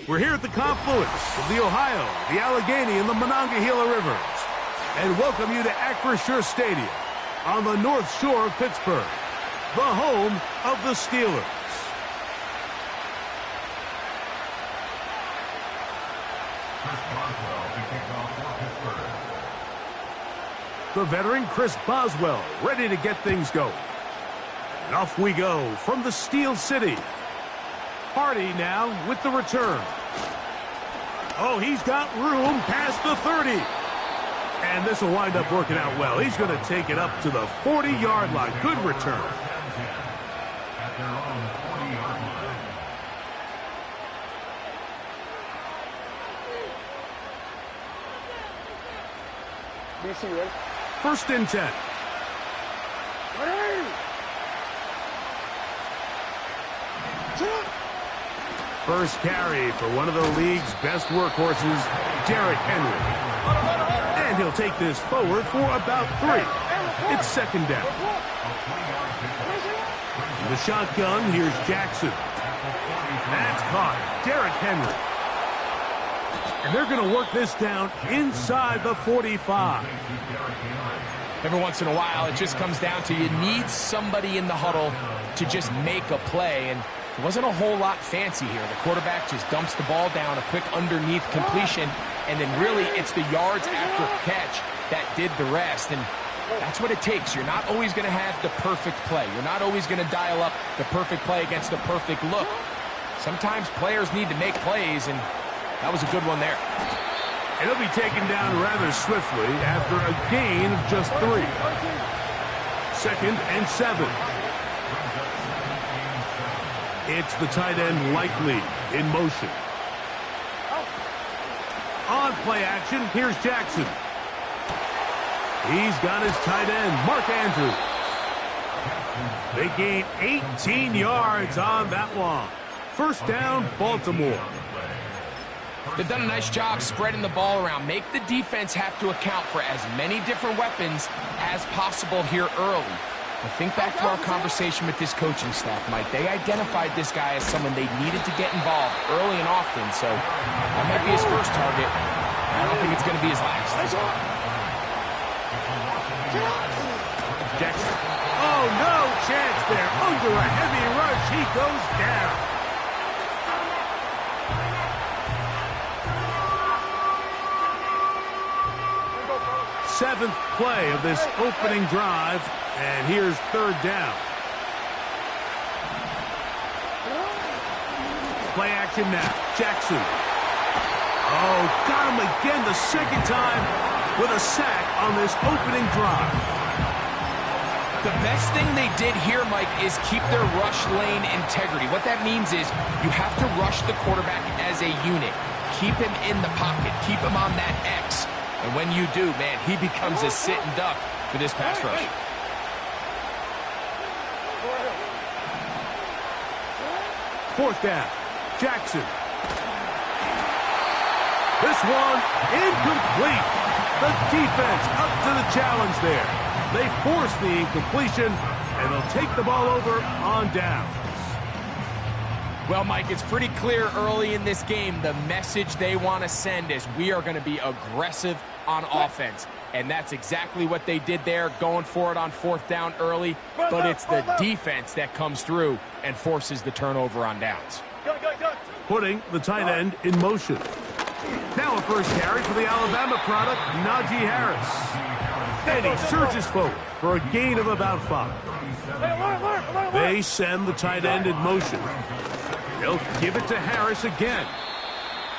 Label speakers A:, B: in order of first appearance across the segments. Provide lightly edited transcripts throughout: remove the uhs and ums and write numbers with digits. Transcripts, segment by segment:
A: We're here at the confluence of the Ohio, the Allegheny, and the Monongahela Rivers, and welcome you to Acrisure Stadium on the North Shore of Pittsburgh, the home of the Steelers. The veteran Chris Boswell ready to get things going. And off we go from the Steel City. Hardy now with the return. Oh, he's got room past the 30. And this will wind up working out well. He's going to take it up to the 40-yard line. Good return.
B: BC, ready?
A: First and 10. First carry for one of the league's best workhorses, Derrick Henry. And he'll take this forward for about 3. It's second down. In the shotgun, here's Jackson. That's caught. Derrick Henry. And they're going to work this down inside the 45.
C: Every once in a while, it just comes down to you need somebody in the huddle to just make a play. And it wasn't a whole lot fancy here. The quarterback just dumps the ball down, a quick underneath completion, and then really it's the yards after catch that did the rest. And that's what it takes. You're not always going to have the perfect play. You're not always going to dial up the perfect play against the perfect look. Sometimes players need to make plays, and that was a good one there.
A: And he'll be taken down rather swiftly after a gain of just 3. Second and 7. It's the tight end Likely in motion. On play action, here's Jackson. He's got his tight end, Mark Andrews. They gain 18 yards on that one. First down, Baltimore.
C: They've done a nice job spreading the ball around. Make the defense have to account for as many different weapons as possible here early. But think back to our conversation with this coaching staff, Mike. They identified this guy as someone they needed to get involved early and often. So that might be his first target. I don't think it's going to be his last.
A: Jackson. Oh, no chance there. Under a heavy rush, he goes down. Seventh play of this opening drive, and here's third down. Play action now. Jackson. Oh, got him again the second time with a sack on this opening drive.
C: The best thing they did here, Mike, is keep their rush lane integrity. What that means is you have to rush the quarterback as a unit. Keep him in the pocket. Keep him on that X. And when you do, man, he becomes a sitting duck for this pass rush.
A: Fourth down. Jackson. This one incomplete. The defense up to the challenge there. They force the incompletion, and they'll take the ball over on downs.
C: Well, Mike, it's pretty clear early in this game the message they want to send is we are going to be aggressive on offense. And that's exactly what they did there, going for it on fourth down early. But it's the defense that comes through and forces the turnover on downs.
A: Putting the tight end in motion. Now a first carry for the Alabama product, Najee Harris. And he surges forward for a gain of about 5. They send the tight end in motion. They'll give it to Harris again.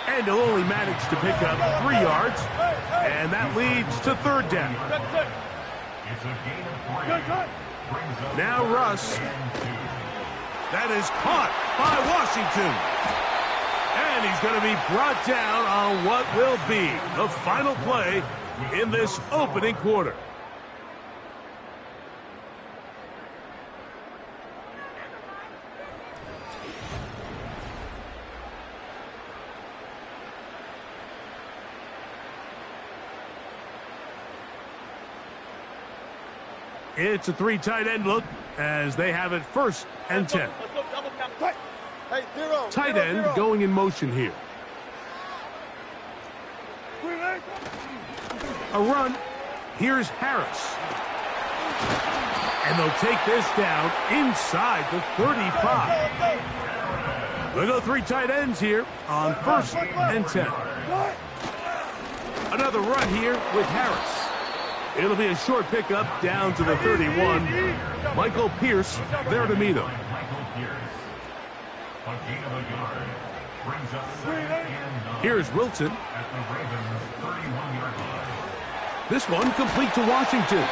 A: And he'll only manage to pick up 3 yards. And that leads to third down. Now Russ. That is caught by Washington. And he's going to be brought down on what will be the final play in this opening quarter. It's a 3 tight end look as they have it first and 10. Tight end going in motion here. A run. Here's Harris. And they'll take this down inside the 35. We'll go 3 tight ends here on 1st and 10. Another run here with Harris. It'll be a short pickup down to the 31. Michael Pierce there to meet him. Here's Wilson. This one complete to Washington.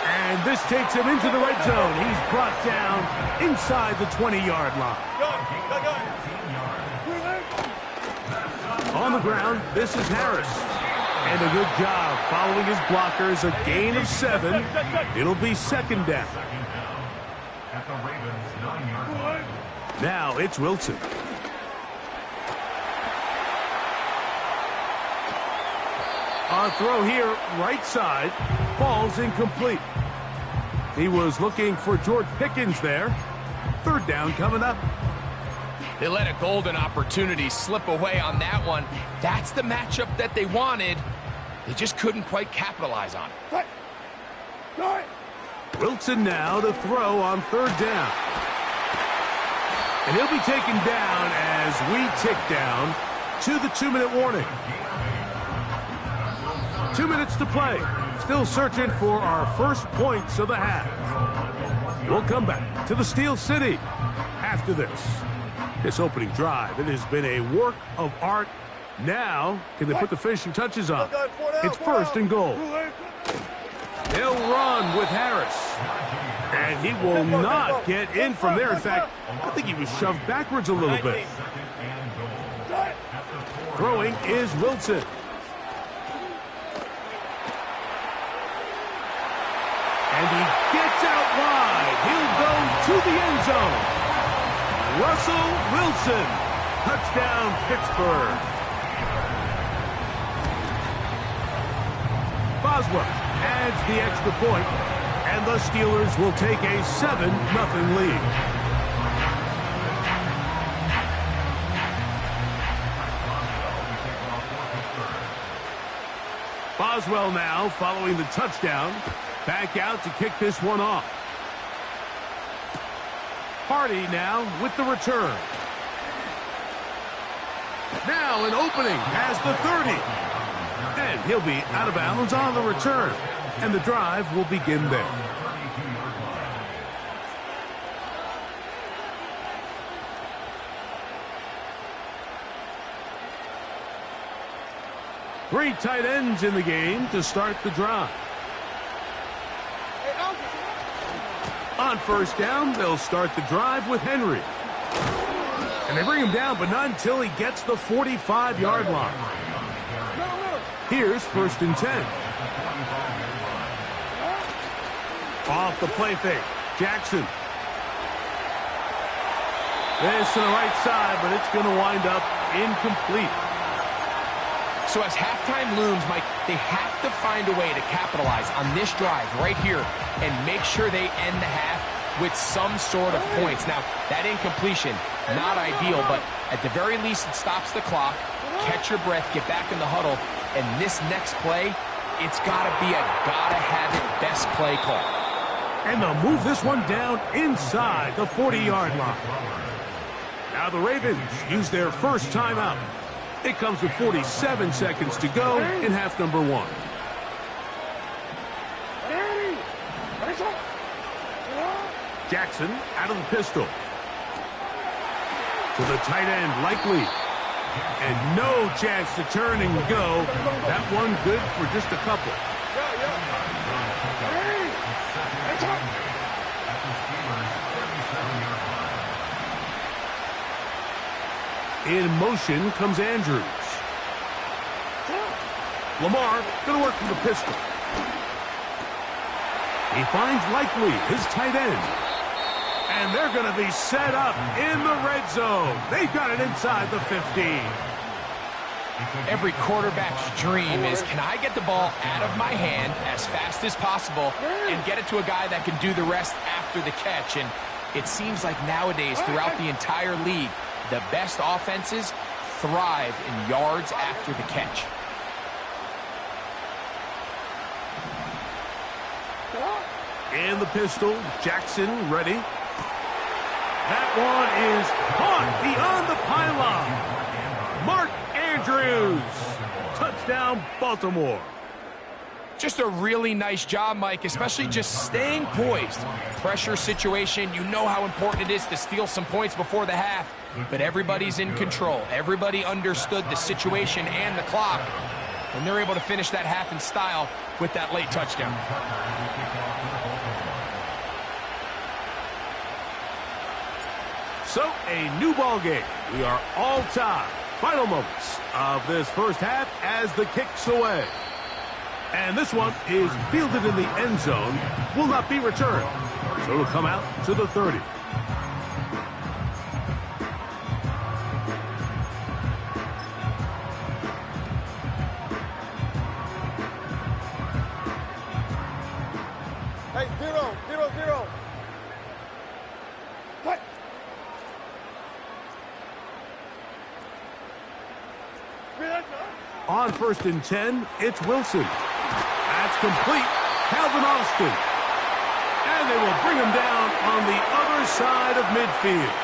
A: And this takes him into the red zone. He's brought down inside the 20-yard line. On the ground, this is Harris. And a good job following his blockers. A gain of 7. It'll be 2nd down. Now it's Wilson. On throw here, right side, falls incomplete. He was looking for George Pickens there. 3rd down coming up.
C: They let a golden opportunity slip away on that one. That's the matchup that they wanted. They just couldn't quite capitalize on it.
A: Wilson now to throw on 3rd down. And he'll be taken down as we tick down to the 2-minute warning. 2 minutes to play. Still searching for our first points of the half. We'll come back to the Steel City after this. This opening drive, it has been a work of art. Now, can they put the finishing touches on? It's 1st and goal. They'll run with Harris. And he will not get in from there. In fact, I think he was shoved backwards a little bit. Throwing is Wilson. And he gets out wide. He'll go to the end zone. Russell Wilson. Touchdown, Pittsburgh. Boswell adds the extra point, and the Steelers will take a 7-0 lead. Boswell now following the touchdown. Back out to kick this one off. Hardy now with the return. Now an opening has the 30. And he'll be out of bounds on the return. And the drive will begin there. Three tight ends in the game to start the drive. On 1st down, they'll start the drive with Henry. And they bring him down, but not until he gets the 45-yard line. Here's 1st and 10. Off the play fake. Jackson. This to the right side, but it's going to wind up incomplete.
C: So as halftime looms, Mike, they have to find a way to capitalize on this drive right here and make sure they end the half with some sort of points. Now, that incompletion, not ideal, but at the very least, it stops the clock. Catch your breath, get back in the huddle, and this next play, it's got to be a gotta-have-it best play call.
A: And they'll move this one down inside the 40-yard line. Now the Ravens use their first timeout. It comes with 47 seconds to go in half number 1. Jackson out of the pistol. To the tight end, Likely. And no chance to turn and go. That one good for just a couple. In motion comes Andrews. Lamar going to work from the pistol. He finds Likely, his tight end. And they're going to be set up in the red zone. They've got it inside the 15.
C: Every quarterback's dream is, can I get the ball out of my hand as fast as possible and get it to a guy that can do the rest after the catch? And it seems like nowadays throughout the entire league, the best offenses thrive in yards after the catch.
A: In the pistol, Jackson ready. That one is caught beyond the pylon. Mark Andrews. Touchdown, Baltimore.
C: Just a really nice job, Mike, especially just staying poised. Pressure situation, you know how important it is to steal some points before the half, but everybody's in control. Everybody understood the situation and the clock, and they're able to finish that half in style with that late touchdown.
A: So, a new ball game. We are all tied. Final moments of this first half as the kick's away. And this one is fielded in the end zone, will not be returned. So it'll come out to the 30.
B: Hey, 0-0-0. What?
A: On 1st and 10, it's Wilson. That's complete. Calvin Austin. And they will bring him down on the other side of midfield.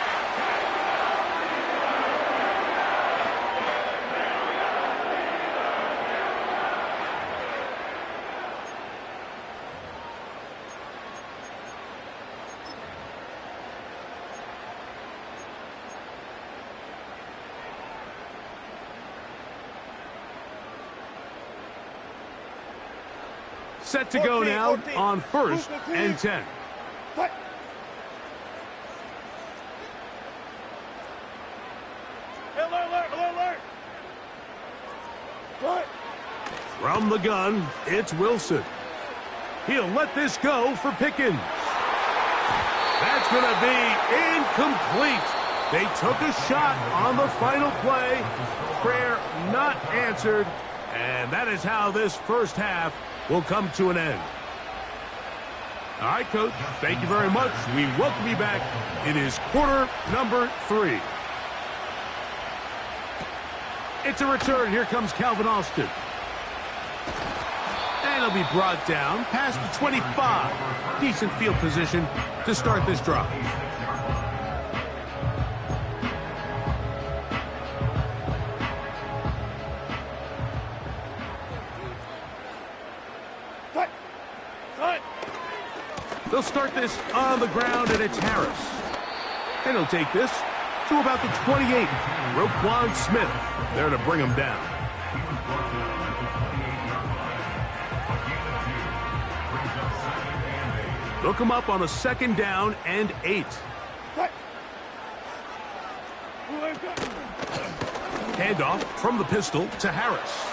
A: Set to go now on 1st and 10.
B: What? Alert! What?
A: From the gun, it's Wilson. He'll let this go for Pickens. That's going to be incomplete. They took a shot on the final play. Prayer not answered. And that is how this first half will come to an end. All right, Coach, thank you very much. We welcome you back. It is quarter number 3. It's a return. Here comes Calvin Austin. And he'll be brought down past the 25. Decent field position to start this drive. They'll start this on the ground, and it's Harris. And he'll take this to about the 28. Roquan Smith there to bring him down. Look him up on a 2nd down and 8. Handoff from the pistol to Harris.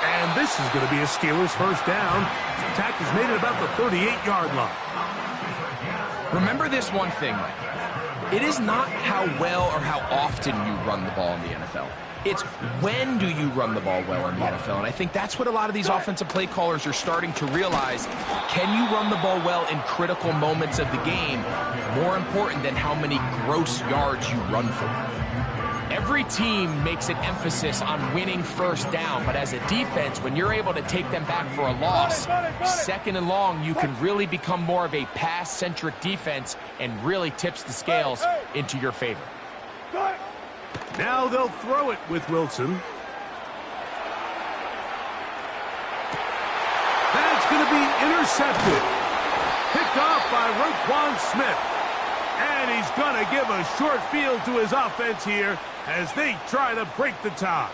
A: And this is going to be a Steelers first down. Attack is made at about the 38-yard line.
C: Remember this one thing, Mike. It is not how well or how often you run the ball in the NFL. It's when do you run the ball well in the NFL. And I think that's what a lot of these offensive play callers are starting to realize. Can you run the ball well in critical moments of the game? More important than how many gross yards you run for. Every team makes an emphasis on winning first down, but as a defense, when you're able to take them back for a loss, 2nd and long, you can really become more of a pass-centric defense and really tips the scales into your favor.
A: Now they'll throw it with Wilson. That's going to be intercepted. Picked off by Roquan Smith. And he's going to give a short field to his offense here as they try to break the tie.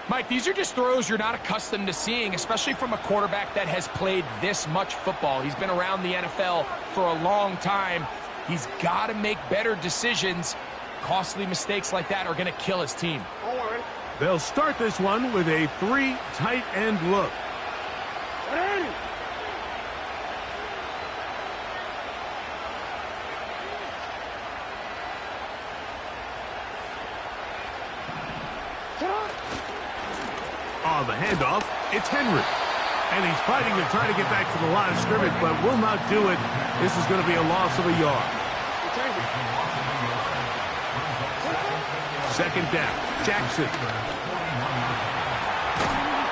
C: Mike, these are just throws you're not accustomed to seeing, especially from a quarterback that has played this much football. He's been around the NFL for a long time. He's got to make better decisions. Costly mistakes like that are going to kill his team.
A: They'll start this one with a 3 tight end look. On the handoff, it's Henry. And he's fighting to try to get back to the line of scrimmage, but will not do it. This is going to be a loss of a yard. 2nd down, Jackson.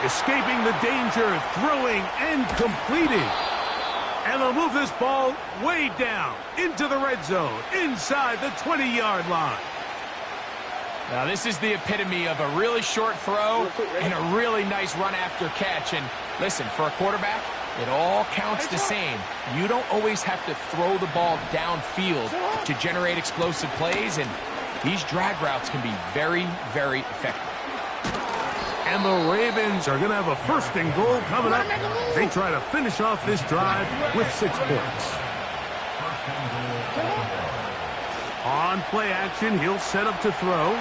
A: Escaping the danger, throwing and completing. And they'll move this ball way down into the red zone, inside the 20-yard line.
C: Now, this is the epitome of a really short throw and a really nice run after catch. And listen, for a quarterback, it all counts the same. You don't always have to throw the ball downfield to generate explosive plays, and these drag routes can be very, very effective.
A: And the Ravens are going to have a first and goal coming up. They try to finish off this drive with 6 points. On play action, he'll set up to throw.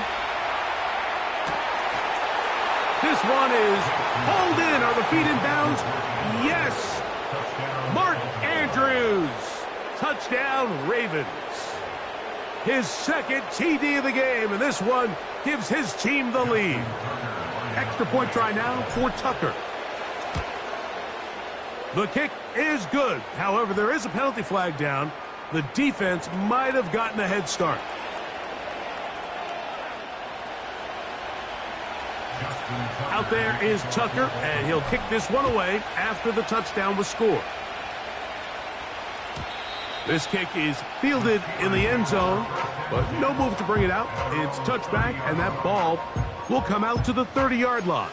A: This one is hauled in. Are the feet in bounds? Yes. Mark Andrews. Touchdown, Ravens. His second TD of the game, and this one gives his team the lead. Extra point try now for Tucker. The kick is good. However, there is a penalty flag down. The defense might have gotten a head start. Out there is Tucker, and he'll kick this one away after the touchdown was scored. This kick is fielded in the end zone, but no move to bring it out. It's touchback, and that ball will come out to the 30-yard line.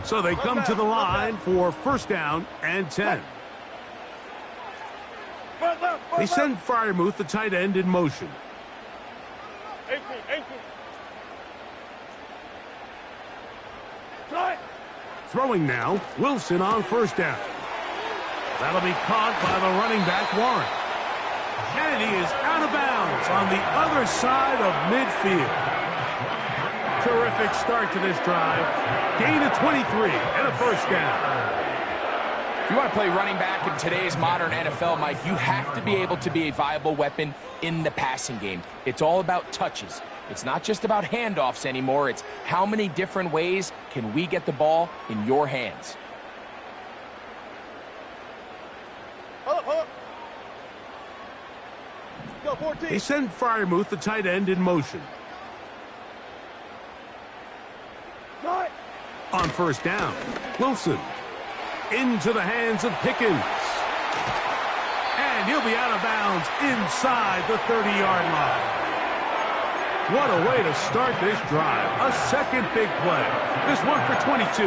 A: So they come to the line for first down and 10. They send Freiermuth, the tight end, in motion.
B: 18.
A: Throwing now, Wilson on first down. That'll be caught by the running back, Warren. And he is out of bounds on the other side of midfield. Terrific start to this drive. Gain of 23 and a first down.
C: If you want to play running back in today's modern NFL, Mike, you have to be able to be a viable weapon in the passing game. It's all about touches. It's not just about handoffs anymore. It's how many different ways can we get the ball in your hands.
B: Hold up. Go, 14.
A: They send Freiermuth, the tight end, in motion. On first down, Wilson into the hands of Pickens. And he'll be out of bounds inside the 30-yard line. What a way to start this drive. A second big play. This one for 22.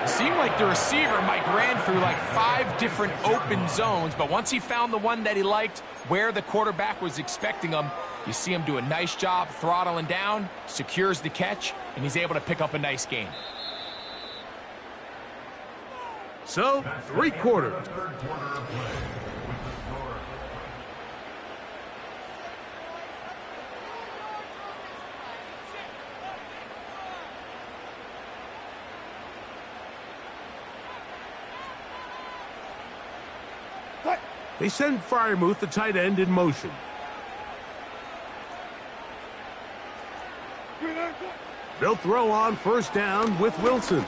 C: It seemed like the receiver, Mike, ran through like 5 different open zones, but once he found the one that he liked where the quarterback was expecting him, you see him do a nice job throttling down, secures the catch, and he's able to pick up a nice gain.
A: So, 3 quarters. They send Freiermuth, the tight end, in motion. They'll throw on first down with Wilson.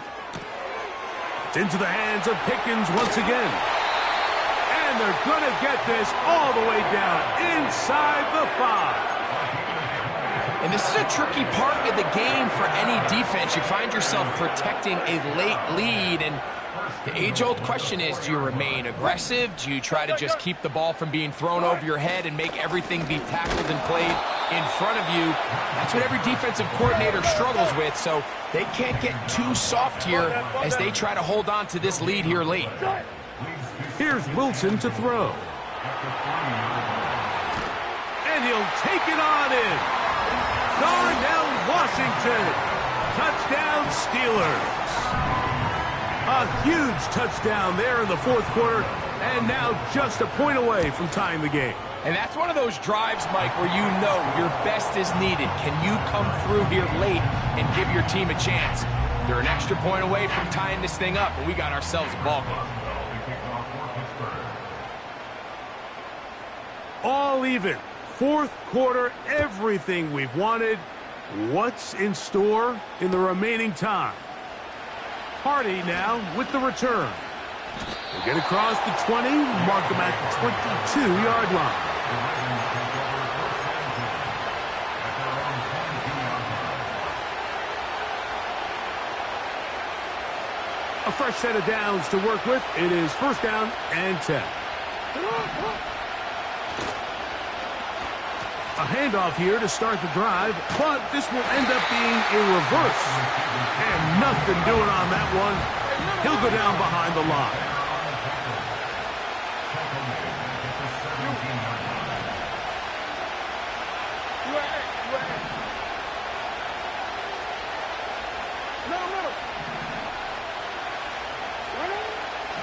A: It's into the hands of Pickens once again. And they're going to get this all the way down inside the 5.
C: And this is a tricky part of the game for any defense. You find yourself protecting a late lead, and the age-old question is, do you remain aggressive? Do you try to just keep the ball from being thrown over your head and make everything be tackled and played in front of you? That's what every defensive coordinator struggles with, so they can't get too soft here as they try to hold on to this lead here late.
A: Here's Wilson to throw. And he'll take it on in. Darnell Washington. Touchdown Steelers. A huge touchdown there in the 4th quarter, and now just a point away from tying the game.
C: And that's one of those drives, Mike, where you know your best is needed. Can you come through here late and give your team a chance? They're an extra point away from tying this thing up, and we got ourselves a ball game.
A: All even. 4th quarter, everything we've wanted. What's in store in the remaining time? Hardy now with the return. They get across the 20, mark them at the 22-yard line. A fresh set of downs to work with. It is first down and 10. A handoff here to start the drive, but this will end up being a reverse. And nothing doing on that one. He'll go down behind the line.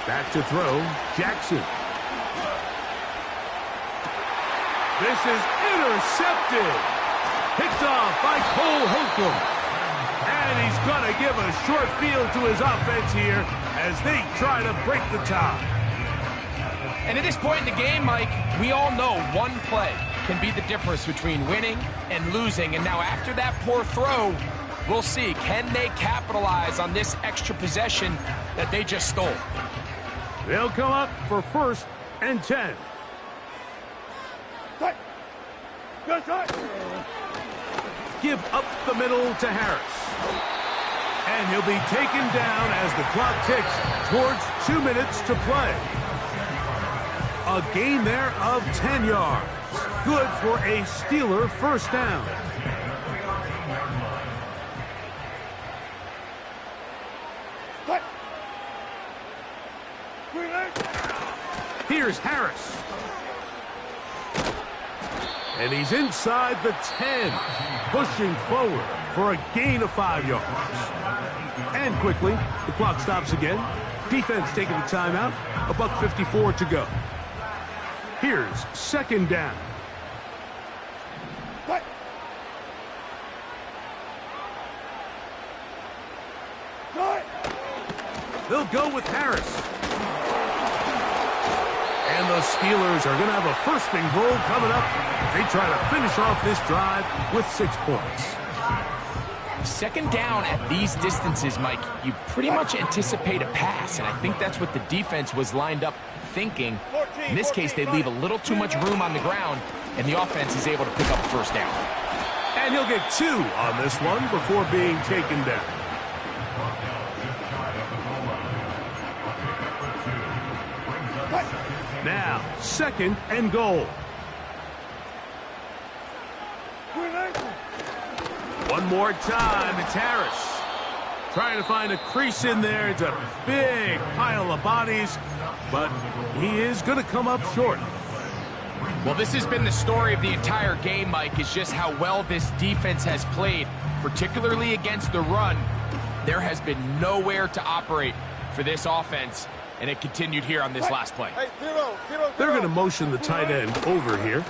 A: Back to throw, Jackson. This is intercepted. Picked off by Cole Holcomb. And he's going to give a short field to his offense here as they try to break the tie.
C: And at this point in the game, Mike, we all know one play can be the difference between winning and losing. And now after that poor throw, we'll see, can they capitalize on this extra possession that they just stole?
A: They'll come up for first and 10. Give up the middle to Harris. And he'll be taken down as the clock ticks towards 2 minutes to play. A gain there of 10 yards. Good for a Steeler first down. Here's Harris. And he's inside the 10, pushing forward for a gain of 5 yards. And quickly, the clock stops again. Defense taking the timeout. $1:54 to go. Here's second down. They'll go with Harris. And the Steelers are going to have a first and goal coming up. They try to finish off this drive with 6 points.
C: Second down at these distances, Mike, you pretty much anticipate a pass, and I think that's what the defense was lined up thinking. In this case, they leave a little too much room on the ground, and the offense is able to pick up first down.
A: And he'll get 2 on this one before being taken down. Now, second and goal. One more time, it's Harris. Trying to find a crease in there. It's a big pile of bodies, but he is going to come up short.
C: Well, this has been the story of the entire game, Mike, is just how well this defense has played, particularly against the run. There has been nowhere to operate for this offense, and it continued here on this last play.
A: They're going to motion the tight end over here.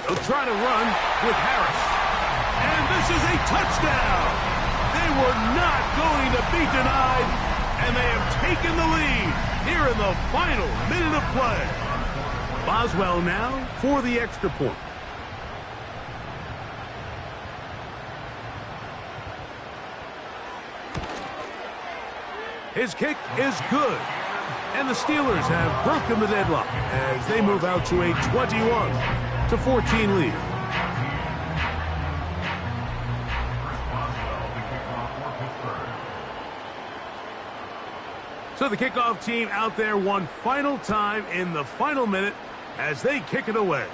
A: They'll try to run with Harris. And this is a touchdown. They were not going to be denied, and they have taken the lead here in the final minute of play. Boswell now for the extra point. His kick is good. And the Steelers have broken the deadlock as they move out to a 21-14 lead. So the kickoff team out there one final time in the final minute as they kick it away.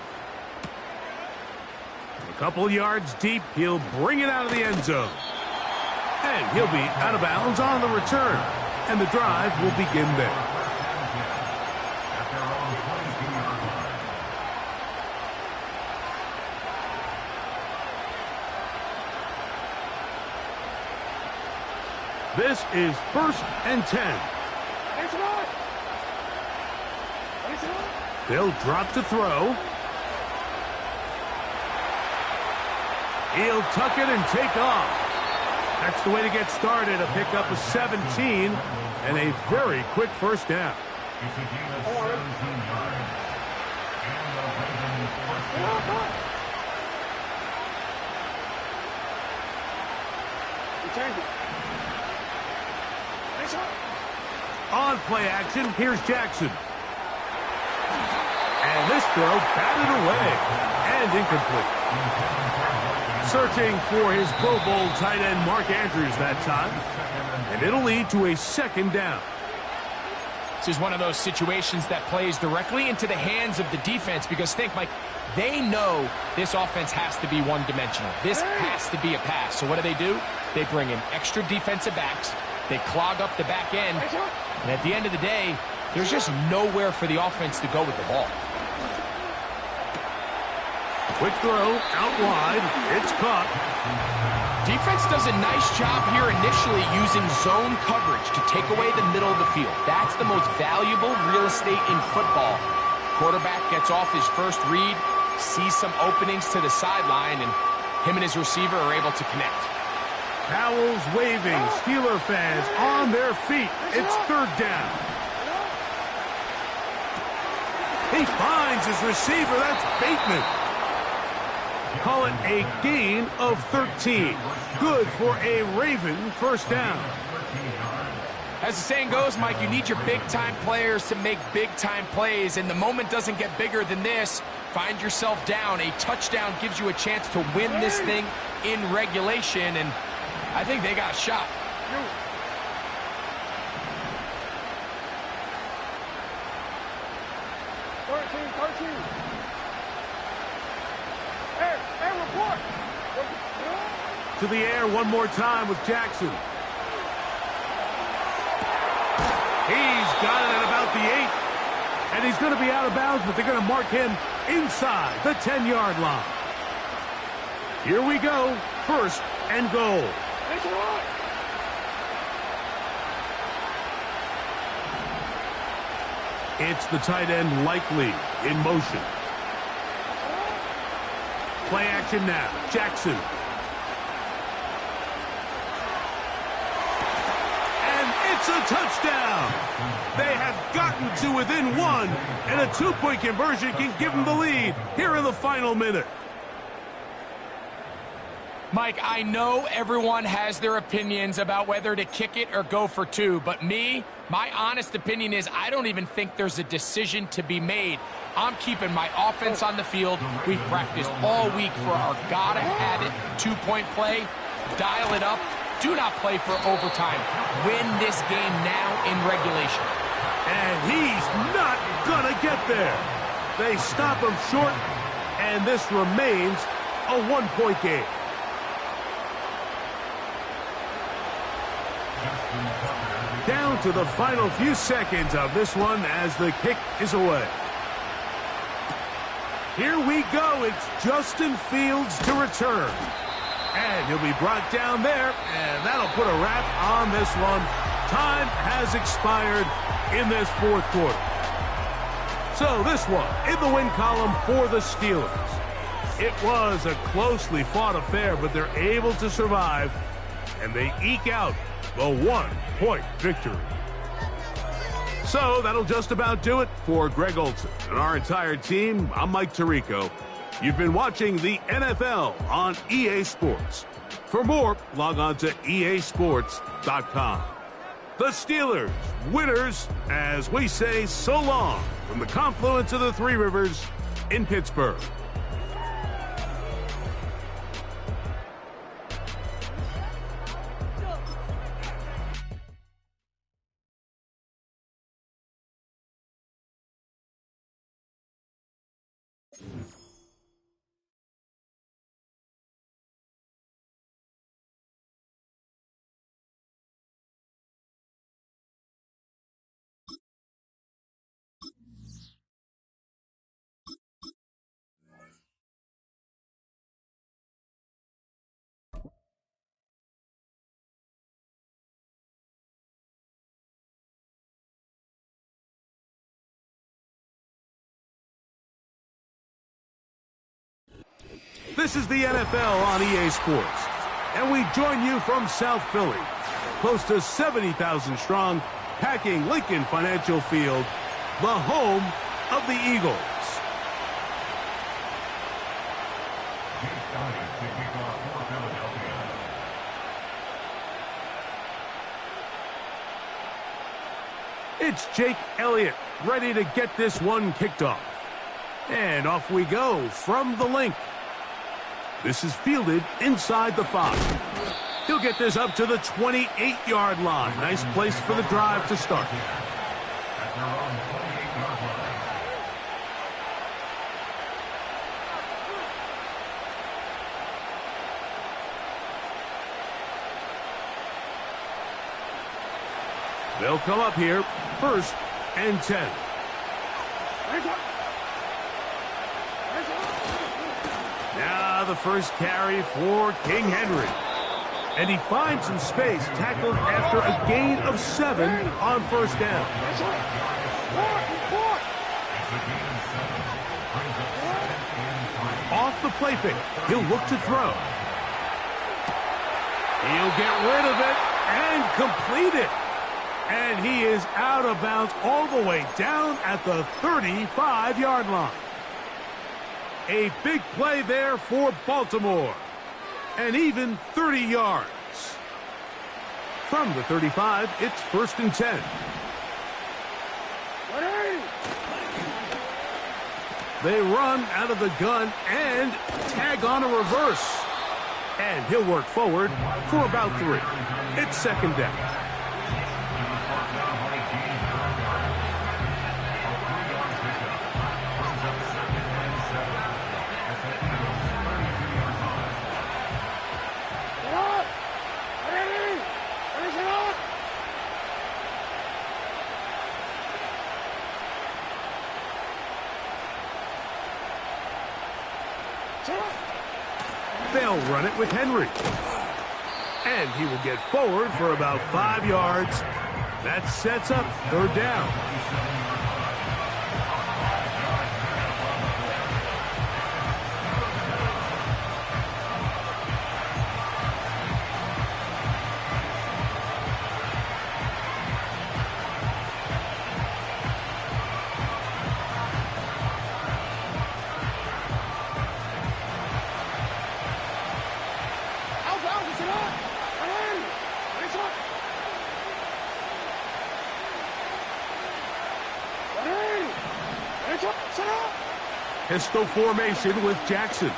A: A couple yards deep, he'll bring it out of the end zone. And he'll be out of bounds on the return. And the drive will begin there. This is first and 10. They'll drop to throw. He'll tuck it and take off. That's the way to get started. A pickup of 17 and a very quick first down. On play action, here's Jackson. And this throw batted away and incomplete. Searching for his Pro Bowl tight end Mark Andrews that time. And it'll lead to a second down.
C: This is one of those situations that plays directly into the hands of the defense because think, Mike, they know this offense has to be one-dimensional. This has to be a pass. So what do? They bring in extra defensive backs. They clog up the back end. And at the end of the day, there's just nowhere for the offense to go with the ball.
A: Quick throw, out wide. It's caught.
C: Defense does a nice job here initially using zone coverage to take away the middle of the field. That's the most valuable real estate in football. Quarterback gets off his first read, sees some openings to the sideline, and him and his receiver are able to connect.
A: Towels waving, Steeler fans on their feet. It's third down. He finds his receiver. That's Bateman. Call it a gain of 13. Good for a Raven first down.
C: As the saying goes, Mike, you need your big-time players to make big-time plays, and the moment doesn't get bigger than this. Find yourself down. A touchdown gives you a chance to win this thing in regulation, and I think they got a shot.
A: To the air one more time with Jackson. He's got it at about the 8. And he's going to be out of bounds, but they're going to mark him inside the 10-yard line. Here we go. First and goal. It's the tight end Likely in motion. Play action now. Jackson. It's a touchdown. They have gotten to within one, and a two-point conversion can give them the lead here in the final minute.
C: Mike, I know everyone has their opinions about whether to kick it or go for two, but my honest opinion is I don't even think there's a decision to be made. I'm keeping my offense on the field. We've practiced all week for our gotta-have-it two-point play. Dial it up. Do not play for overtime. Win this game now in regulation.
A: And he's not gonna get there. They stop him short, and this remains a one-point game. Down to the final few seconds of this one as the kick is away. Here we go. It's Justin Fields to return. And he'll be brought down there, and that'll put a wrap on this one. Time has expired in this fourth quarter. So this one in the win column for the Steelers. It was a closely fought affair, but they're able to survive, and they eke out the one-point victory. So that'll just about do it for Greg Olsen and our entire team. I'm Mike Tirico. You've been watching the NFL on EA Sports. For more, log on to easports.com. The Steelers, winners, as we say so long from the confluence of the Three Rivers in Pittsburgh. This is the NFL on EA Sports, and we join you from South Philly, close to 70,000 strong, packing Lincoln Financial Field, the home of the Eagles. It's Jake Elliott ready to get this one kicked off. And off we go from the link. This is fielded inside the 5. He'll get this up to the 28-yard line. Nice place for the drive to start. They'll come up here, 1st and 10. Now the first carry for King Henry. And he finds some space, tackled after a gain of 7 on 1st down. Off the play fake, he'll look to throw. He'll get rid of it and complete it. And he is out of bounds all the way down at the 35-yard line. A big play there for Baltimore. And even 30 yards. From the 35, it's 1st and 10. They run out of the gun and tag on a reverse. And he'll work forward for about 3. It's 2nd down. They'll run it with Henry. And he will get forward for about 5 yards. That sets up 3rd down. Pistol formation with Jackson.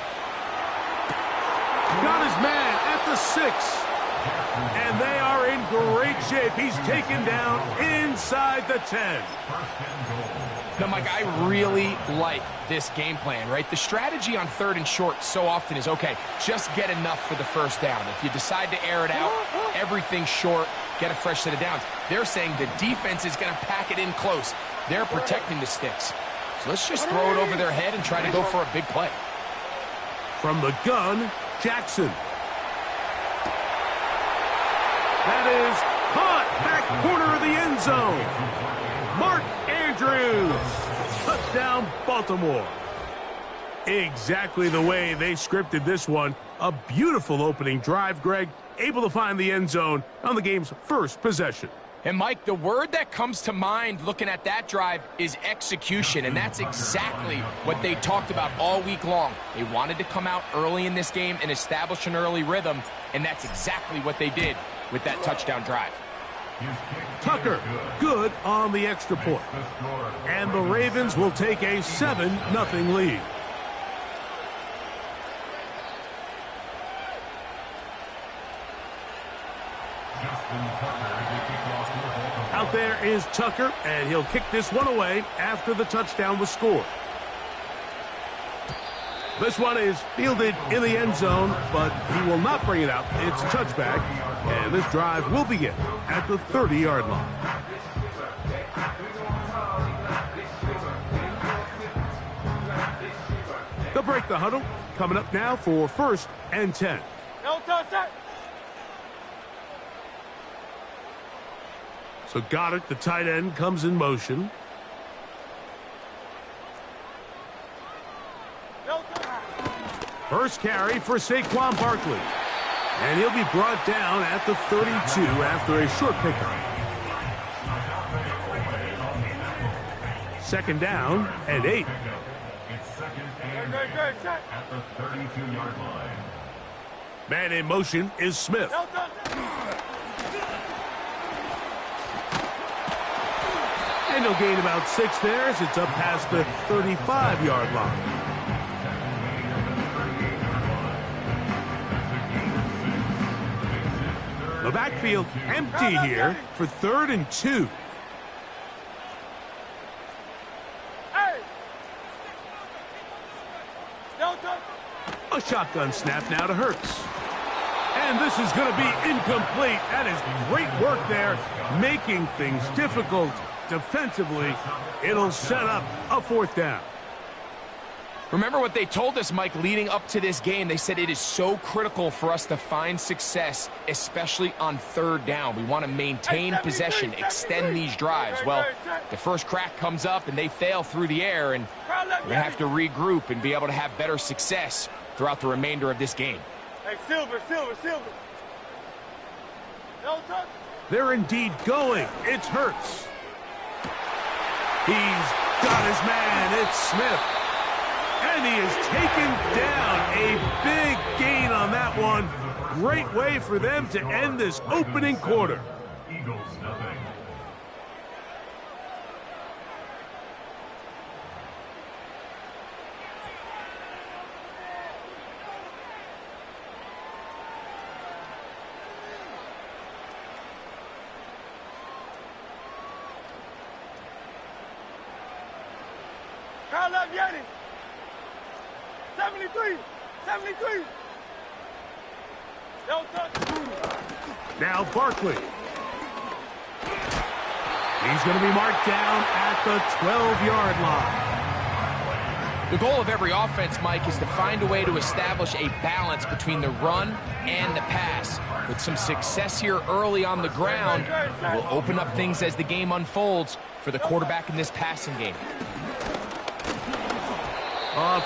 A: Got his man at the 6. And they are in great shape. He's taken down inside the 10.
C: Now, Mike, I really like this game plan, right? The strategy on 3rd and short so often is, okay, just get enough for the 1st down. If you decide to air it out, everything short, get a fresh set of downs. They're saying the defense is going to pack it in close. They're protecting the sticks. So let's just throw it over their head and try to go for a big play.
A: From the gun, Jackson. That is caught back corner of the end zone. Mark Andrews. Touchdown, Baltimore. Exactly the way they scripted this one. A beautiful opening drive, Greg. Able to find the end zone on the game's first possession.
C: And, Mike, the word that comes to mind looking at that drive is execution, and that's exactly what they talked about all week long. They wanted to come out early in this game and establish an early rhythm, and that's exactly what they did with that touchdown drive.
A: Tucker, good on the extra point. And the Ravens will take a 7-0 lead. Out there is Tucker, and he'll kick this one away after the touchdown was scored. This one is fielded in the end zone, but he will not bring it out. It's a touchback, and this drive will begin at the 30-yard line. They'll break the huddle. Coming up now for 1st and 10. So Goddard, the tight end, comes in motion. First carry for Saquon Barkley. And he'll be brought down at the 32 after a short pickup. 2nd down and 8.
D: At the 32-yard line.
A: Man in motion is Smith. And And he'll gain about 6 there as it's up past the 35-yard line. The backfield empty here for 3rd and 2. A shotgun snap now to Hurts. And this is going to be incomplete. That is great work there, making things difficult defensively. It'll set up a 4th down.
C: Remember what they told us, Mike, leading up to this game. They said it is so critical for us to find success, especially on 3rd down. We want to maintain possession, extend these drives. Well, the first crack comes up and they fail through the air, and we're going to have to regroup and be able to have better success throughout the remainder of this game.
B: Hey, Silver.
A: They're indeed going. It's Hurts. He's got his man. It's Smith. And he is taken down. A big gain on that one. Great way for them to end this opening quarter.
D: Eagles nothing.
B: Kyle left Yeti. 73. Don't touch.
A: Now Barkley. He's going to be marked down at the 12-yard line.
C: The goal of every offense, Mike, is to find a way to establish a balance between the run and the pass. With some success here early on the ground, will open up things as the game unfolds for the quarterback in this passing game.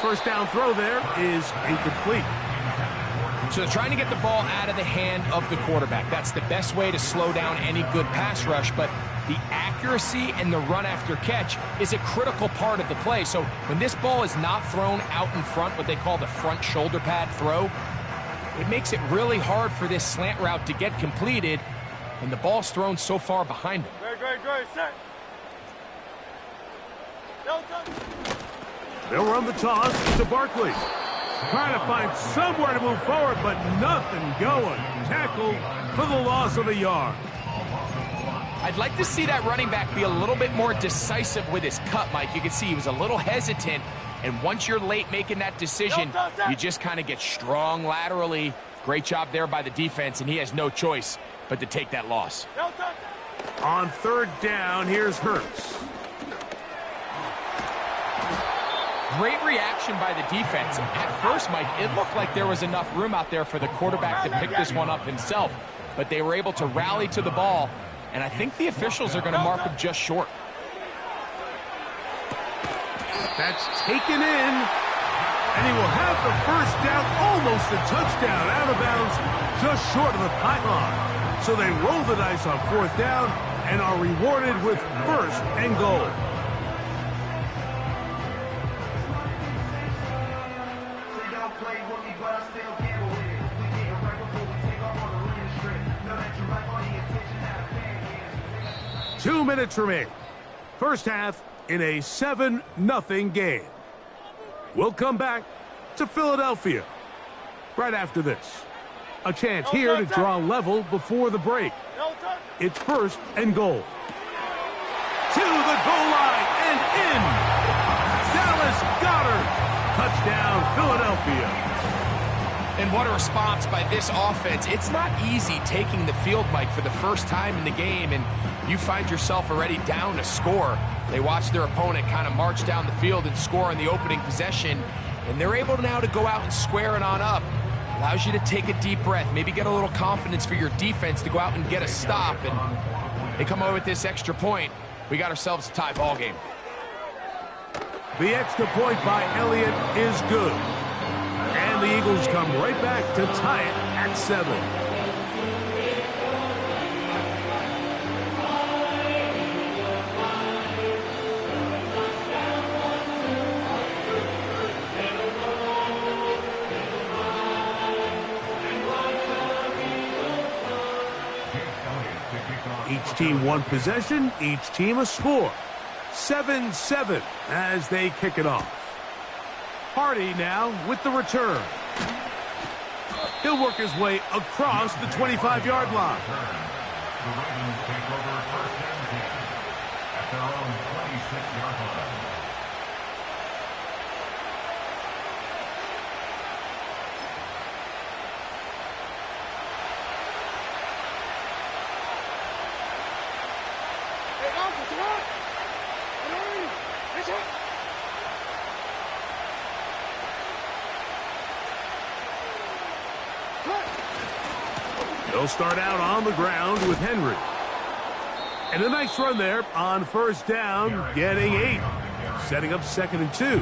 A: First down throw there is incomplete.
C: So they're trying to get the ball out of the hand of the quarterback. That's the best way to slow down any good pass rush, but the accuracy and the run after catch is a critical part of the play. So when this ball is not thrown out in front, what they call the front shoulder pad throw, it makes it really hard for this slant route to get completed, and the ball's thrown so far behind him.
B: Great, set. Don't touch.
A: They'll run the toss to Barkley. Trying to find somewhere to move forward, but nothing going. Tackled for the loss of a yard.
C: I'd like to see that running back be a little bit more decisive with his cut, Mike. You can see he was a little hesitant, and once you're late making that decision, you just kind of get strong laterally. Great job there by the defense, and he has no choice but to take that loss.
A: On 3rd down, here's Hurts.
C: Great reaction by the defense. At first, Mike, it looked like there was enough room out there for the quarterback to pick this one up himself, but they were able to rally to the ball, and I think the officials are going to mark him just short.
A: That's taken in, and he will have the first down, almost a touchdown, out of bounds, just short of the pylon. So they roll the dice on 4th down and are rewarded with 1st and goal.
E: Play with me, but I still gamble with it. We get it right before we take off on the winning strip. Know that you're right on the attention, have a fan.
A: 2 minutes remain. First half in a 7-0 game. We'll come back to Philadelphia right after this. A chance here to draw level before the break. It's 1st and goal. To the goal line and in. Dallas Goedert. Touchdown, Philadelphia.
C: And what a response by this offense. It's not easy taking the field, Mike, for the first time in the game, and you find yourself already down a score. They watch their opponent kind of march down the field and score in the opening possession, and they're able now to go out and square it on up. Allows you to take a deep breath, maybe get a little confidence for your defense to go out and get a stop, and they come away with this extra point. We got ourselves a tie ball game.
A: The extra point by Elliott is good. And the Eagles come right back to tie it at 7. Each team one possession, each team a score. 7-7 as they kick it off. Hardy now with the return. He'll work his way across the 25-yard line.
D: The Ravens take over first and 10 at their own 26-yard line.
A: They'll start out on the ground with Henry. And a nice run there on first down, getting 8. Setting up 2nd and 2.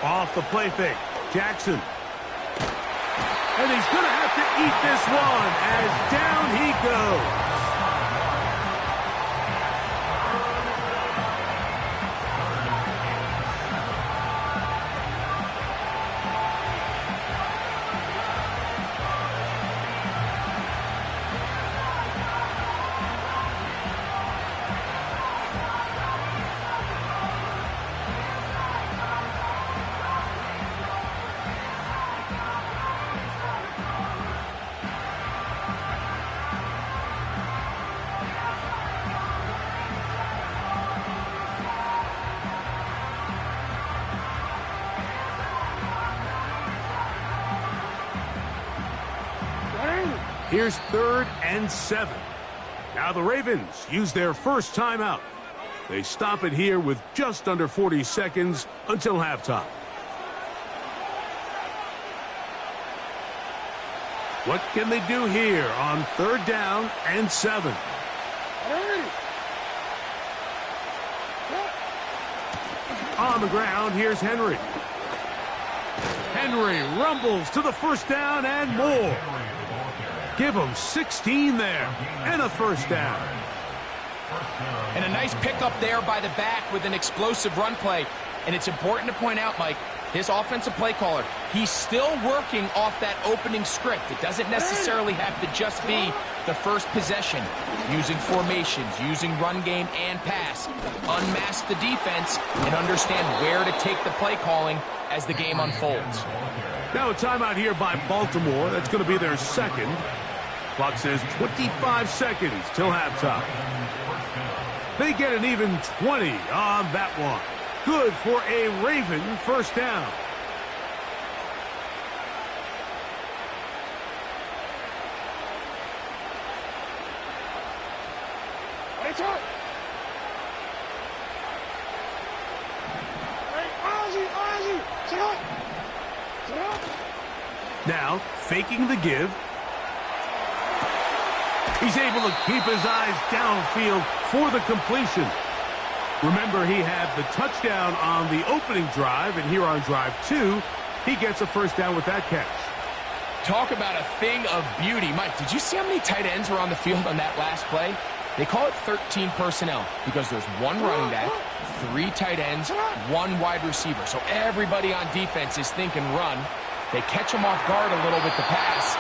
A: Off the play fake, Jackson. And he's going to have to eat this one as down he goes. Here's 3rd and 7. Now the Ravens use their first timeout. They stop it here with just under 40 seconds until halftime. What can they do here on 3rd down and 7? On the ground, here's Henry. Henry rumbles to the first down and more. Give him 16 there and a first down.
C: And a nice pickup there by the back with an explosive run play. And it's important to point out, Mike, this offensive play caller, he's still working off that opening script. It doesn't necessarily have to just be the first possession. Using formations, using run game and pass. Unmask the defense and understand where to take the play calling as the game unfolds.
A: Now a timeout here by Baltimore. That's going to be their 2nd. Clock says 25 seconds till halftime. They get an even 20 on that one. Good for a Raven first down. Now, faking the give. He's able to keep his eyes downfield for the completion. Remember, he had the touchdown on the opening drive, and here on drive 2, he gets a first down with that catch.
C: Talk about a thing of beauty. Mike, did you see how many tight ends were on the field on that last play? They call it 13 personnel because there's 1 running back, 3 tight ends, 1 wide receiver. So everybody on defense is thinking run. They catch him off guard a little with the pass,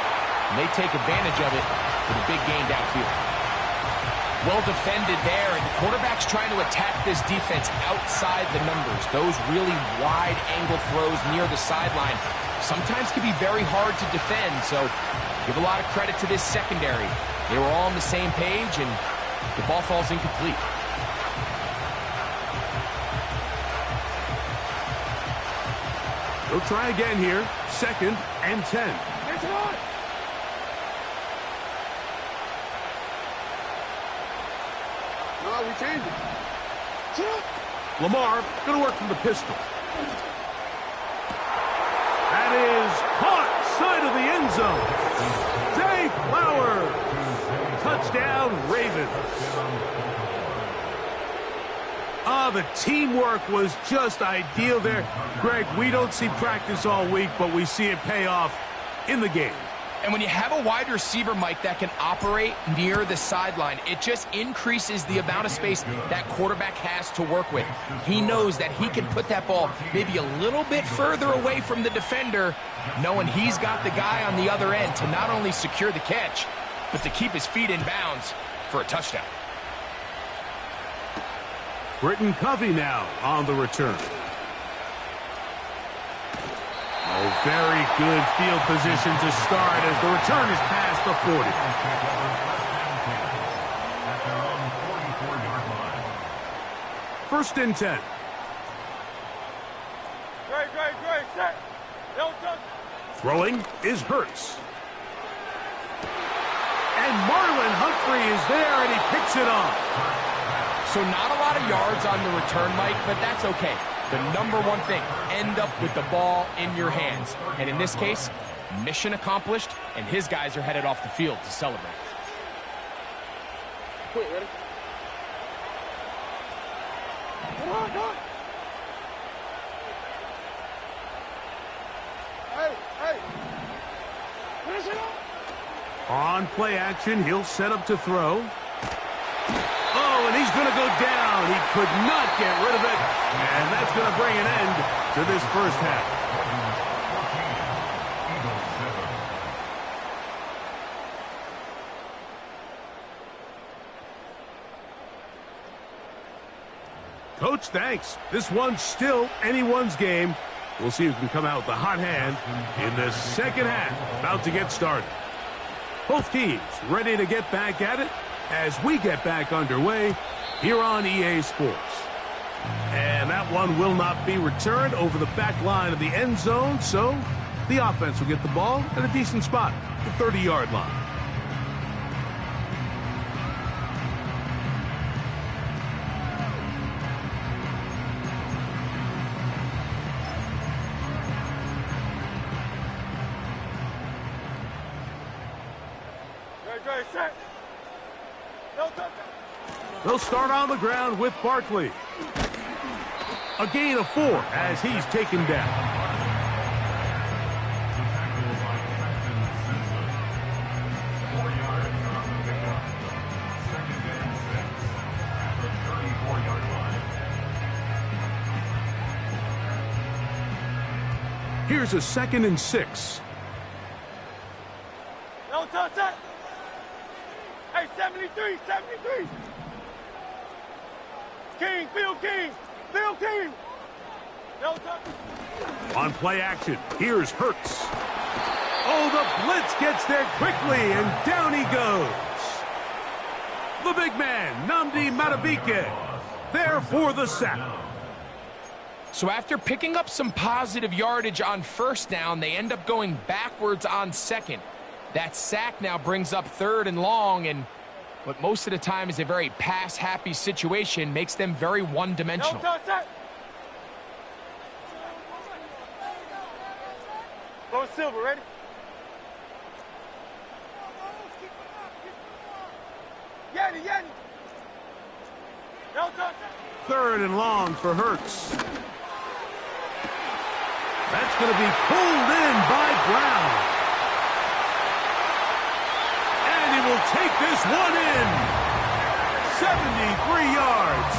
C: and they take advantage of it with a big gain downfield. Well defended there, and the quarterback's trying to attack this defense outside the numbers. Those really wide angle throws near the sideline sometimes can be very hard to defend, so give a lot of credit to this secondary. They were all on the same page, and the ball falls incomplete.
A: They'll try again here. 2nd and 10.
B: We changed it.
A: Lamar going to work from the pistol. That is caught side of the end zone. Zay Flowers. Touchdown, Ravens. The teamwork was just ideal there. Greg, we don't see practice all week, but we see it pay off in the game.
C: And when you have a wide receiver, Mike, that can operate near the sideline, it just increases the amount of space that quarterback has to work with. He knows that he can put that ball maybe a little bit further away from the defender, knowing he's got the guy on the other end to not only secure the catch, but to keep his feet in bounds for a touchdown.
A: Britton Covey now on the return. Oh, very good field position to start as the return is past the 40.
D: At their own 44-yard line.
A: 1st and 10.
B: Great, set. Don't touch.
A: Throwing is Hurts. And Marlon Humphrey is there, and he picks it up.
C: So not a lot of yards on the return, Mike, but that's okay. The number one thing, end up with the ball in your hands. And in this case, mission accomplished, and his guys are headed off the field to celebrate.
B: Quick, ready? Come on. Hey. Finish it up.
A: On play action, he'll set up to throw. Oh, and he's going to go down. He could not get rid of it. And that's going to bring an end to this first half. Coach, thanks. This one's still anyone's game. We'll see who can come out with the hot hand in the second half. About to get started. Both teams ready to get back at it as we get back underway here on EA Sports. And that one will not be returned over the back line of the end zone, so the offense will get the ball at a decent spot, the 30-yard line.
B: Great, set. Don't touch.
A: They'll start on the ground with Barkley. A gain of 4 as he's taken down. Here's a 2nd and 6.
B: Don't touch that. Hey, 73. Phil King. Don't touch.
A: On play action, here's Hurts. Oh, the blitz gets there quickly, and down he goes. The big man, Nnamdi Madubuike, there for the sack.
C: So after picking up some positive yardage on first down, they end up going backwards on second. That sack now brings up 3rd and long, and what most of the time is a very pass-happy situation makes them very one-dimensional.
B: Don't touch that. Go Silver, ready? Yeti. Don't touch that.
A: 3rd and long for Hurts. That's going to be pulled in by Brown. And he will take this one in. 73 yards.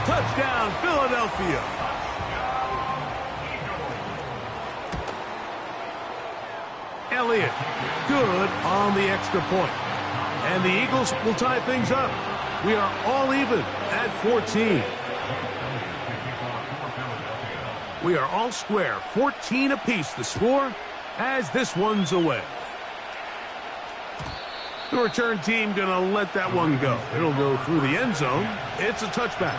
A: Touchdown, Philadelphia. Elliott, good on the extra point. And the Eagles will tie things up. We are all even at 14. We are all square, 14 apiece the score as this one's away. The return team going to let that one go. It'll go through the end zone. It's a touchback.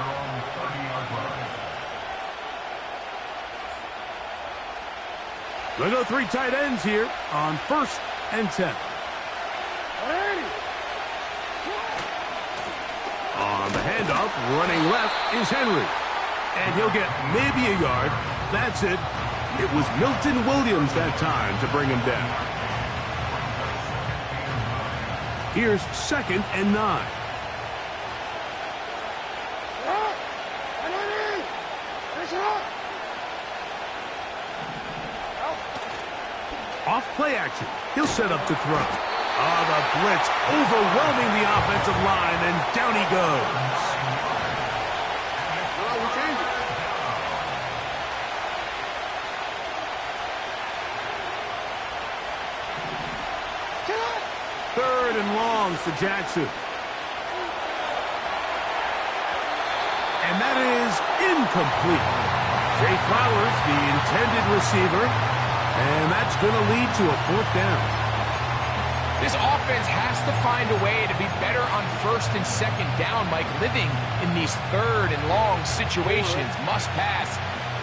A: We'll go 3 tight ends here on 1st and 10. On the handoff, running left is Henry. And he'll get maybe a yard. That's it. It was Milton Williams that time to bring him down. Here's 2nd and 9. Off play action. He'll set up to throw. Oh, the blitz overwhelming the offensive line, and down he goes. Third and longs to Jackson. And that is incomplete. Zay Flowers, the intended receiver, and that's going to lead to a fourth down.
C: This offense has to find a way to be better on first and second down, Mike. Living in these third and long situations, must pass,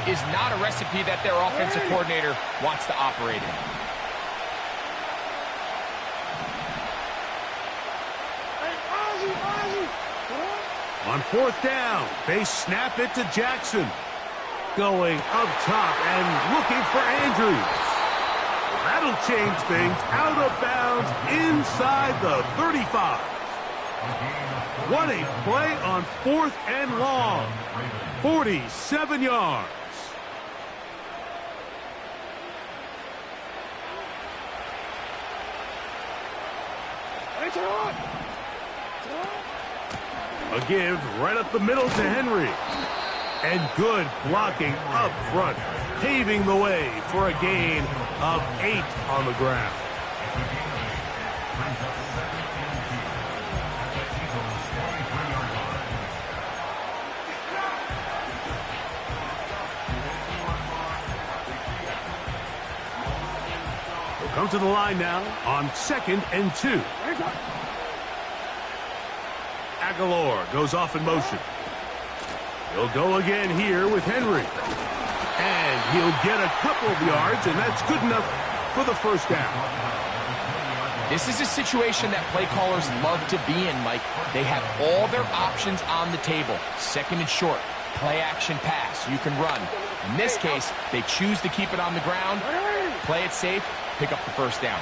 C: is not a recipe that their offensive coordinator wants to operate in.
A: On fourth down, they snap it to Jackson. Going up top and looking for Andrews. That'll change things. Out of bounds inside the 35. What a play on fourth and long. 47 yards. A give right up the middle to Henry. And good blocking up front, paving the way for a gain of 8 on the ground. We'll come to the line now on 2nd and 2. Aguilar goes off in motion. He'll go again here with Henry. And he'll get a couple of yards, and that's good enough for the first down.
C: This is a situation that play callers love to be in, Mike. They have all their options on the table. Second and short, play action pass, you can run. In this case, they choose to keep it on the ground, play it safe, pick up the first down.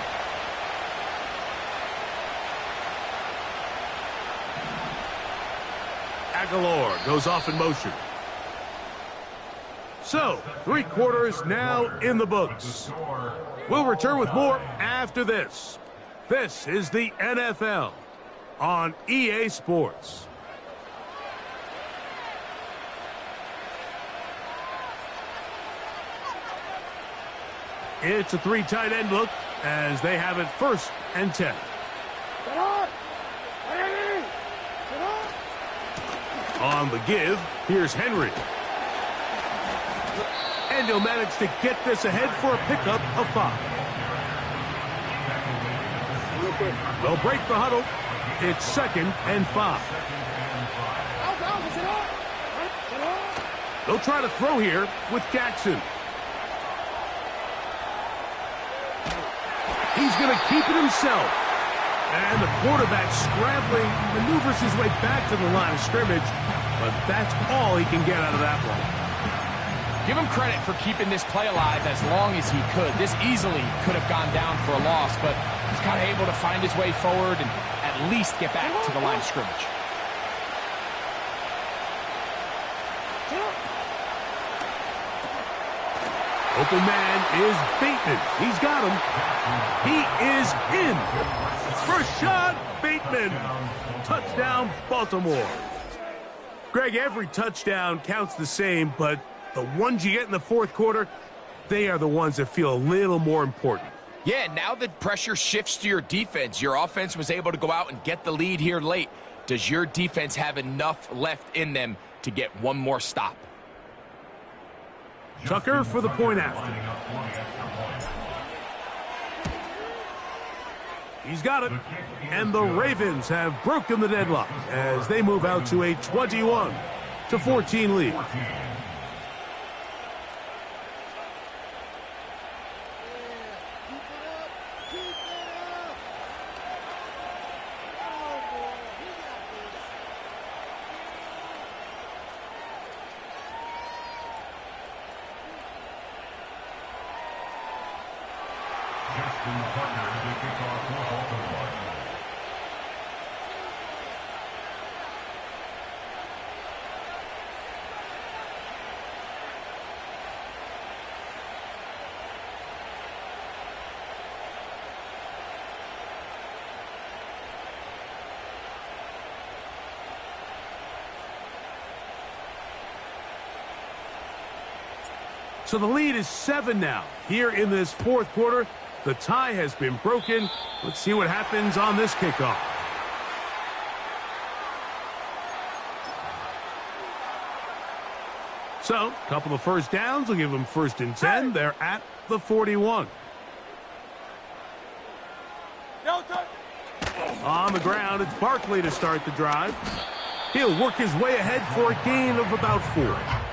A: Aguilar goes off in motion. So, 3 quarters now in the books. We'll return with more after this. This is the NFL on EA Sports. It's a 3 tight end look as they have it 1st and 10. On the give, here's Henry. And he'll manage to get this ahead for a pickup of 5. They'll break the huddle. It's 2nd and 5. They'll try to throw here with Jackson. He's going to keep it himself. And the quarterback scrambling, maneuvers his way back to the line of scrimmage, but that's all he can get out of that one.
C: Give him credit for keeping this play alive as long as he could. This easily could have gone down for a loss, but he's kind of able to find his way forward and at least get back to the line of scrimmage.
A: Open man is Bateman. He's got him. He is in. Rashad Bateman. Touchdown, Baltimore. Greg, every touchdown counts the same, but the ones you get in the 4th quarter, they are the ones that feel a little more important.
C: Yeah, now the pressure shifts to your defense. Your offense was able to go out and get the lead here late. Does your defense have enough left in them to get one more stop?
A: Tucker for the point after. He's got it. And the Ravens have broken the deadlock as they move out to a 21-14 lead. So the lead is 7 now. Here in this fourth quarter, the tie has been broken. Let's see what happens on this kickoff. So, a couple of first downs will give them 1st and 10. They're at the 41.
B: No touch.
A: On the ground, it's Barkley to start the drive. He'll work his way ahead for a gain of about 4.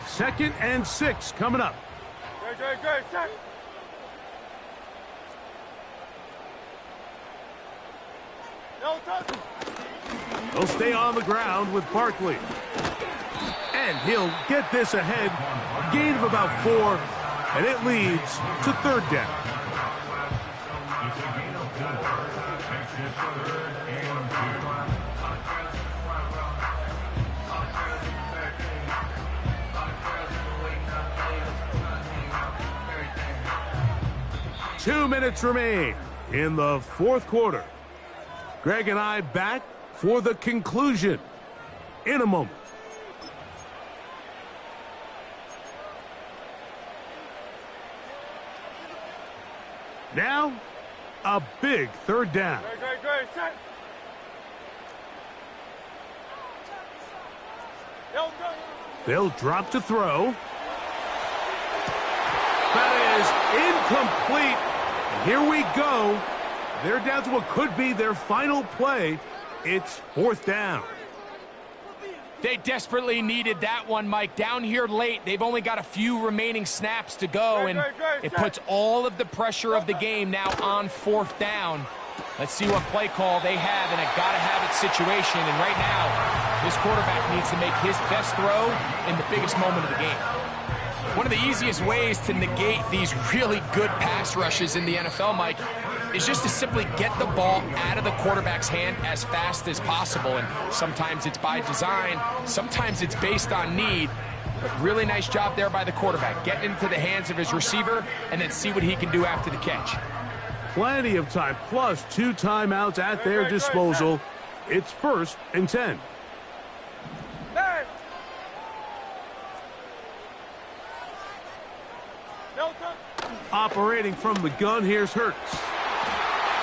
A: Second and 6 coming up.
B: Good, set. No touch.
A: He'll stay on the ground with Barkley. And he'll get this ahead. A gain of about 4. And it leads to 3rd down. Two minutes remain in the fourth quarter. Greg and I back for the conclusion in a moment. Now, a big 3rd down.
B: Good, set. No touch.
A: They'll drop to throw. That is incomplete. Here we go. They're down to what could be their final play. It's 4th down.
C: They desperately needed that one, Mike. Down here late, they've only got a few remaining snaps to go, and it puts all of the pressure of the game now on 4th down. Let's see what play call they have in a gotta-have-it situation, and right now, this quarterback needs to make his best throw in the biggest moment of the game. One of the easiest ways to negate these really good pass rushes in the NFL, Mike, is just to simply get the ball out of the quarterback's hand as fast as possible. And sometimes it's by design, sometimes it's based on need. But really nice job there by the quarterback. Get into the hands of his receiver and then see what he can do after the catch.
A: Plenty of time, plus 2 timeouts at their disposal. It's 1st and 10.
B: No touch.
A: Operating from the gun, here's Hurts.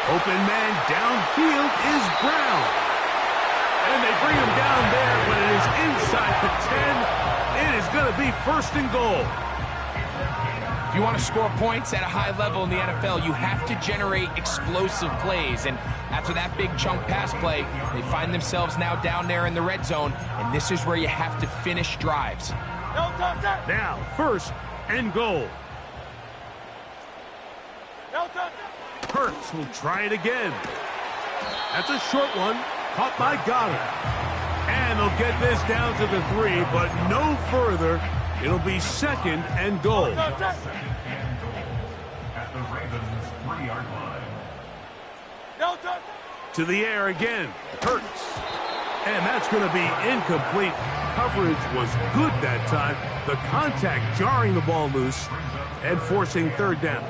A: Open man downfield is Brown. And they bring him down there, but it is inside the 10. It is going to be 1st and goal.
C: If you want to score points at a high level in the NFL, you have to generate explosive plays. And after that big chunk pass play, they find themselves now down there in the red zone. And this is where you have to finish drives.
B: No touch.
A: Now, 1st and goal.
B: No touch.
A: Hurts will try it again. That's a short one, caught by Goddard. And they'll get this down to the 3, but no further. It'll be 2nd and goal.
D: At the Ravens 3-yard line.
B: No touch.
A: To the air again, Hurts. And that's going to be incomplete. Coverage was good that time. The contact jarring the ball loose and forcing 3rd down.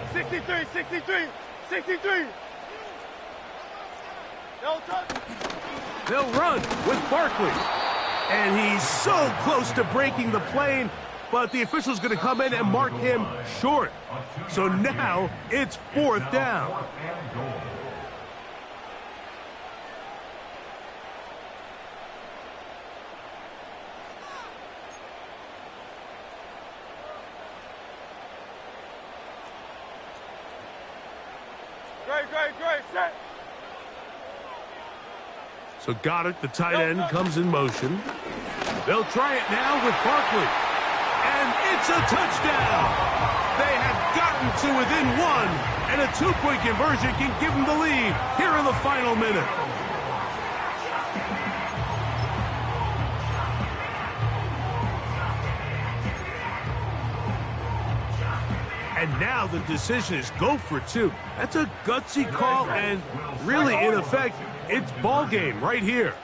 B: 63. No touch.
A: They'll run with Barkley. And he's so close to breaking the plane, but the official's going to come in and mark him short. So now it's 4th down.
B: Great, set.
A: So Goddard, the tight end, comes in motion. They'll try it now with Barkley. And it's a touchdown. They have gotten to within 1, and a 2-point conversion can give them the lead here in the final minute. And now the decision is go for 2. That's a gutsy call, and really, in effect, it's ball game right here.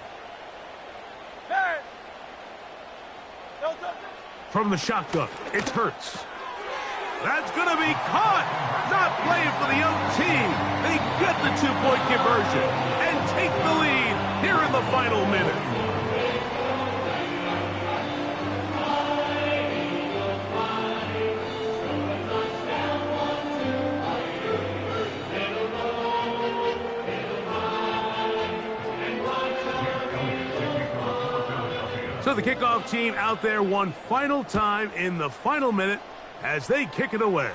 B: No touch.
A: From the shotgun, it's Hurts. That's going to be caught. Not playing for the young team. They get final minute. So the kickoff team out there one final time in the final minute as they kick it away.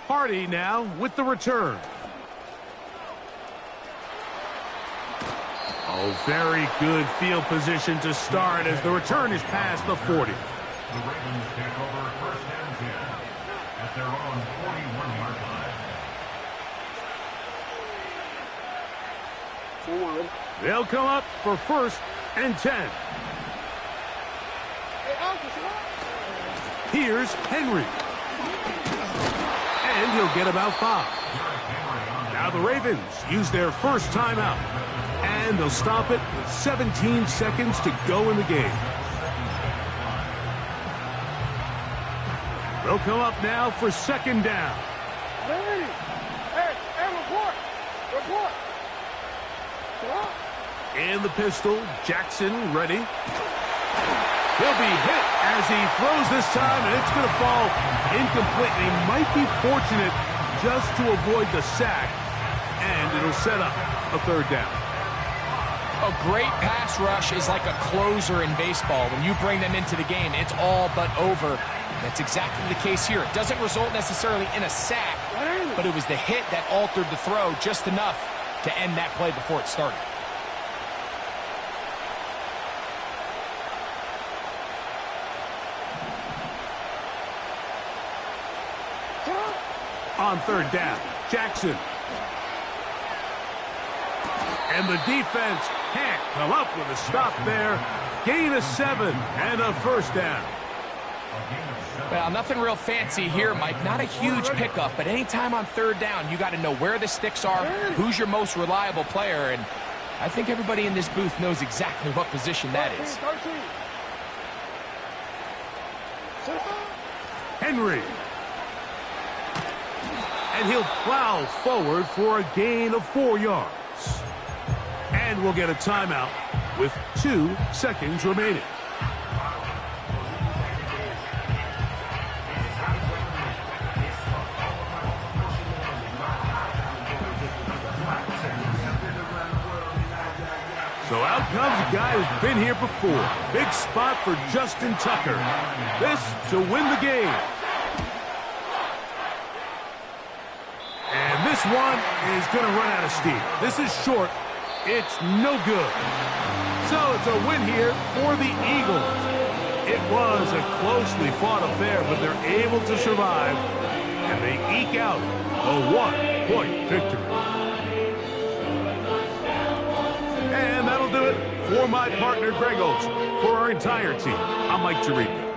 A: Hardy now with the return. Oh, very good field position to start as the return is past the 40.
D: The Ravens take over first and 10 at their own 41-yard line.
A: They'll come up for first and 10. Here's Henry. And he'll get about 5. Now the Ravens use their first timeout. And they'll stop it with 17 seconds to go in the game. They'll come up now for second down.
B: Hey, report.
A: In the pistol, Jackson ready. He'll be hit as he throws this time, and it's going to fall incomplete. He might be fortunate just to avoid the sack, and it'll set up a third down.
C: A great pass rush is like a closer in baseball. When you bring them into the game, it's all but over. That's exactly the case here. It doesn't result necessarily in a sack, but it was the hit that altered the throw just enough to end that play before it started.
A: On third down, Jackson. And the defense can't come up with a stop there. Gain of 7 and a first down.
C: Well, nothing real fancy here, Mike. Not a huge pickup, but anytime on third down, you got to know where the sticks are, who's your most reliable player, and I think everybody in this booth knows exactly what position that is.
A: Henry. And he'll plow forward for a gain of 4 yards. And we'll get a timeout with 2 seconds remaining. So out comes a guy who's been here before. Big spot for Justin Tucker. This to win the game. And this one is going to run out of steam. This is short. It's no good. So it's a win here for the Eagles. It was a closely fought affair, but they're able to survive, and they eke out a 1-point victory. And that'll do it for my partner, Greg Olson. For our entire team, I'm Mike Tirico.